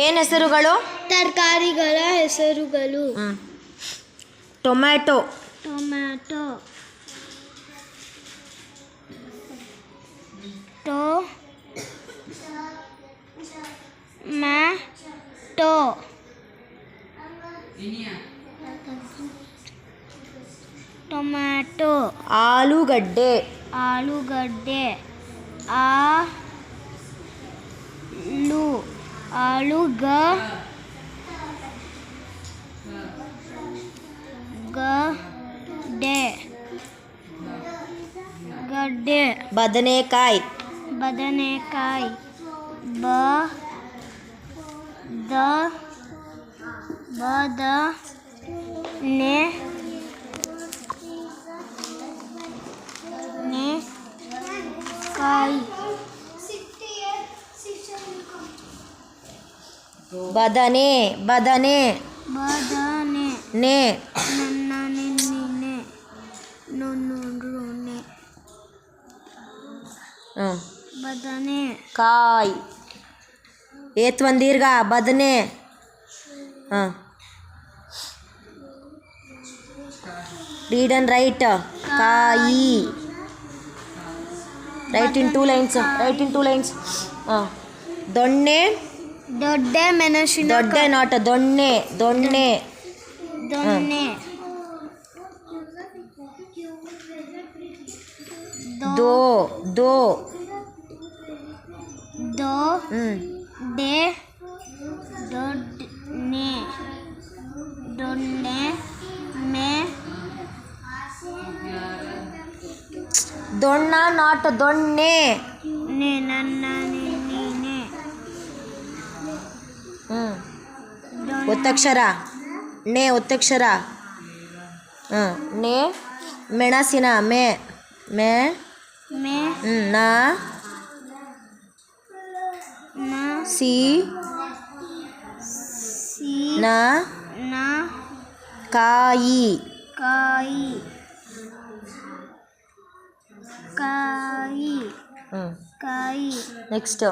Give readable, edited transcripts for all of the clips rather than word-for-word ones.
ಏನು ಹೆಸರುಗಳು? ತರಕಾರಿಗಳ ಹೆಸರುಗಳು. ಟೊಮ್ಯಾಟೊ, ಟೊಮ್ಯಾಟೊ, ಟೊಮ್ಯಾಟೊ, ಟೊಮ್ಯಾಟೊ, ಆಲೂಗಡ್ಡೆ, ಆಲೂಗಡ್ಡೆ, ಆಲೂಗಡ್ಡೆ, ಗಡ್ಡೆ, ಬದನೆಕಾಯಿ, ಬದನೆಕಾಯಿ, ಬದನೆ, ಬದನೆ, ನೆ, ಬದನೆ, ಕಾಯಿ, ಒಂದು ದೀರ್ಘ ಬದನೆ. Read and write. ಕಾಯಿ. Write in two lines. ದೊಣ್ಣೆ, ದೊಡ್ಡೆ ಮೆಣಸಿನ, ದೊಡ್ಡೆ ನಾಟ್ ದೊಣ್ಣೆ, ದೊಣ್ಣೆ. ದೊಣ್ಣೆ, ದೋ, ದೋ, ಡೆ, ದೊಡ್ನೆ, ದೊಣ್ಣೆ, ದೊಣ್ಣ ನಾಟ್ ದೊಣ್ಣೆ. ನನ್ನ ಒತ್ತಕ್ಷರ. ನೆ ಒತ್ತಕ್ಷರ. ನೆ ಮೆಣಸಿನ, ಮೆ, ನಾ, ಸಿ, ನಾ, ಕಾಯಿ, ನೆಕ್ಸ್ಟ್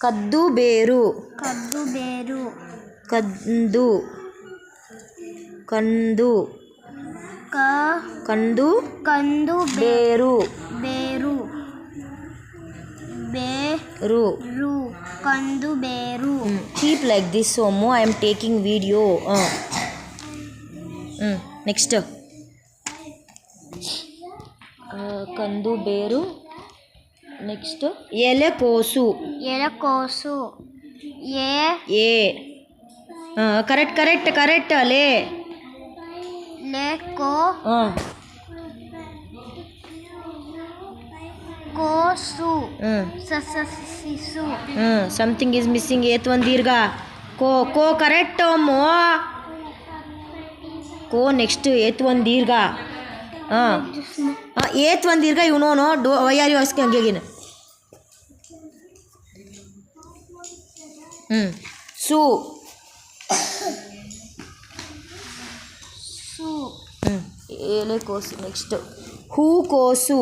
ಕದ್ದು ಬೇರು, ಕಂದು, ಬೇರು, ಕಂದು ಬೇರು. Keep like this, Somu. I am taking video. Next. ಕಂದು ಬೇರು. ನೆಕ್ಸ್ಟ್ ಎಲೆಕೋಸು, ಎ. ಕರೆಕ್ಟ್ ಲೇ. ಕೋಸು, ಸಮಥಿಂಗ್ ಈಸ್ ಮಿಸ್ಸಿಂಗ್. ಒಂದು ದೀರ್ಘ. ಕೋ ಕರೆಕ್ಟ್ ಅಮ್ಮೋ. ಕೋ ನೆಕ್ಸ್ಟ್ ಒಂದು ದೀರ್ಘ. ಒಂದು ದೀರ್ಘ ಇವನೋನು ವೈಯಾರಿ ವಾಸ್ಗೆ ಹಂಗೇಗಿನ. ಸು, ಎಲೆಕೋಸು. ನೆಕ್ಸ್ಟ್ ಹೂಕೋಸು,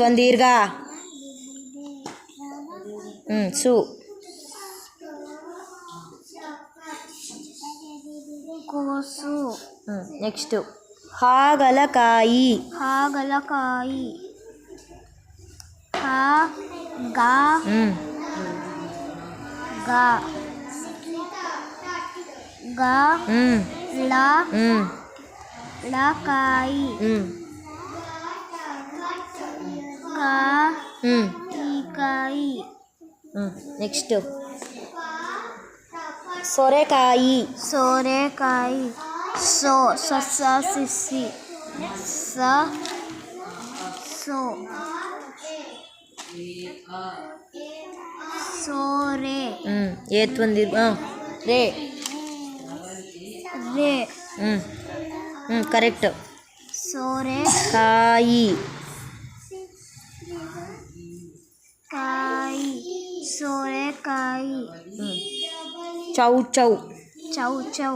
ಒಂದು ದೀರ್ಘ. ಸು. ಕೋಸು. ನೆಕ್ಸ್ಟ್ ಹಾಗಲಕಾಯಿ, ಲಕಾಯಿ, ಕಾಯಿ. ನೆಕ್ಸ್ಟ್ ಸೋರೆಕಾಯಿ, ಸಿಸಿ, ಸೋರೆ, ಒಂದು ದೀರ್ಘ. ರೇ, ಕರೆಕ್ಟ್. ಸೋರೆಕಾಯಿ, ಸೋರೆಕಾಯಿ. ಚೌ ಚೌ ಚೌ ಚೌ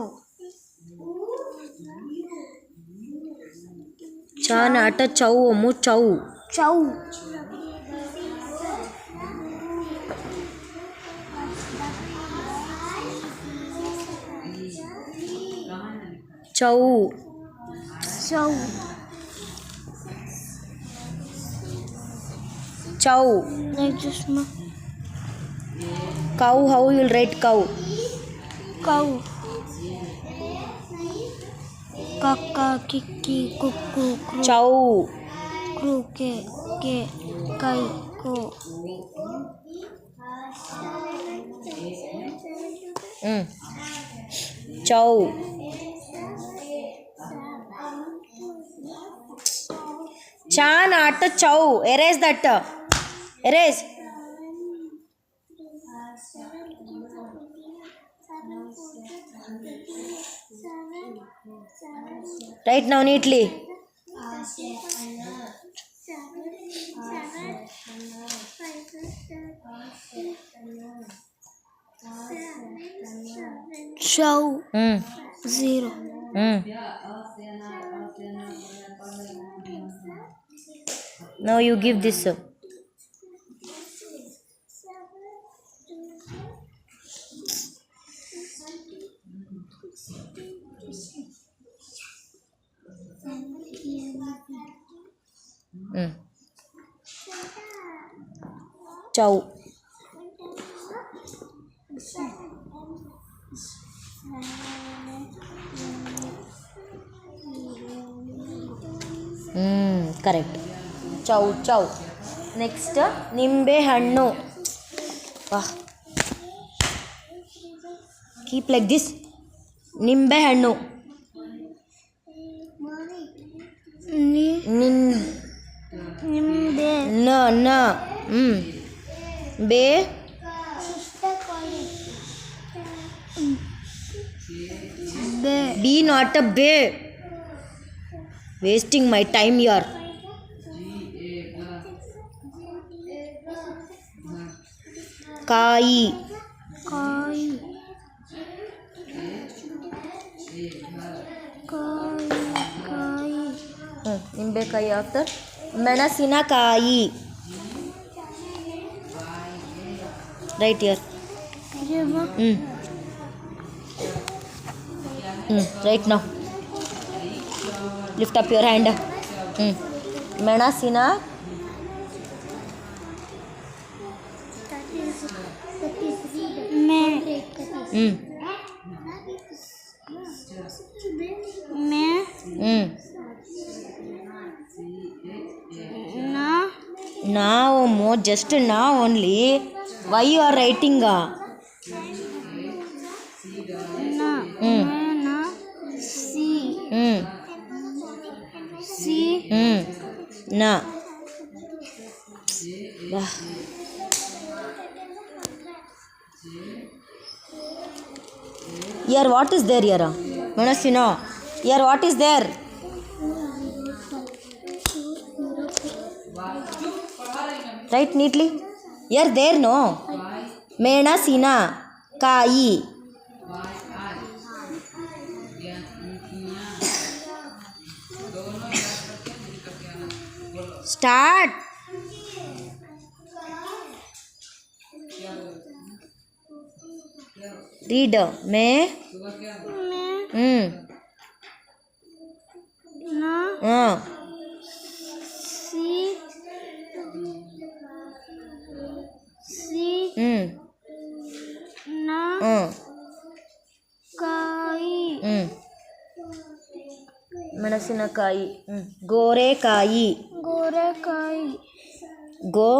ಚ ನಾಟ ಚೌ ಮು ಚೌ ಚೌ ಚೌ ಚೌ ಚೌ ಕೌ ಹೌ ಯುಲ್ ರೈಟ್ ಕೌ ಕೌ ಕಕ್ಕ ಕಿಕ್ಕಿ ಕುಕ್ಕು ಕ್ರು ಚೌ ಕ್ರು ಕೆ ಕೈ ಕೋ ಚೌ ಚ ನಾಟ ಚೌ erase that erase write now neatly ಚೌ 0 Now you give this. Chow. Correct. ಚೌ ಚೌ. ನೆಕ್ಸ್ಟ್ ನಿಂಬೆ ಹಣ್ಣು. ವಾಹ್, ಕೀಪ್ ಲೈಕ್ ದಿಸ್. ನಿಂಬೆ ಹಣ್ಣು. ನಿಂಬೆ ನ ನ ಬೇ ಬಿ ನಾಟ್ ಅ ಬೇ. ವೇಸ್ಟಿಂಗ್ ಮೈ ಟೈಮ್ ಯಾರ್. ಕಾಯಿ ಕಾಯಿ ಕಾಯಿ ನಿಂಬೆಕಾಯಿ ಆಫ್ಟರ್ ಮೆಣಸಿನಕಾಯಿ. Right year. Right now lift up your hand. ಮೆಣಸಿನ May now more just now only. Why you are writing? Na. Here what is there here? Manasina. Here what is there? Write neatly. Here there no. Menasina kai. Start. Read. Me. ಮೆಣಸಿನಕಾಯಿ. ಗೋರೆಕಾಯಿ. ಗೋರೆಕಾಯಿ ಗೋ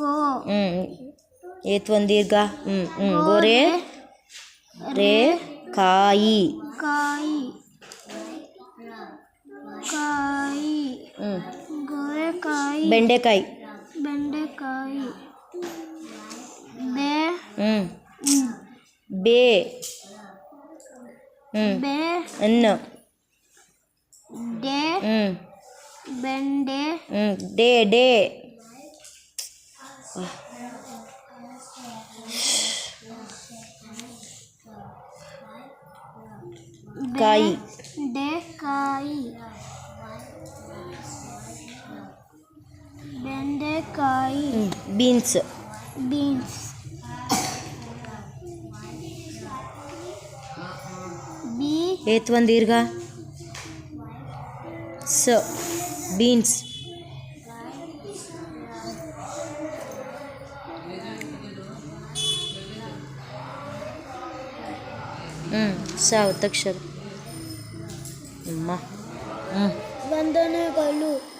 ಗೋ ಏತ್ ಒಂದು ದೀರ್ಘ. ಗೋರೆ ರೇ ಕಾಯಿ. ಕಾಯಿ ಕಾಯಿ ಗೋರೆಕಾಯಿ. ಬೆಂಡೆಕಾಯಿ. ಬೆಂಡೆಕಾಯಿ ಬೇ ಬೇ ಬೇ ಅನ್ನ. ಡೆ ಬೆಂಡೆ ಡೇ ಡೇ. ಕಾಯಿ. ಬೆಂಡೆಕಾಯಿ. ಬೆಂಡೆಕಾಯಿ. ಬೀನ್ಸ್. ಬೀನ್ಸ್. ಬಿ ಏತ್ ಒಂದು ದೀರ್ಘ ಸ ಬೀನ್ಸ್. ಸ ಒತ್ತಕ್ಷರ ಅಮ್ಮ. ವಂದನೆಗಳು.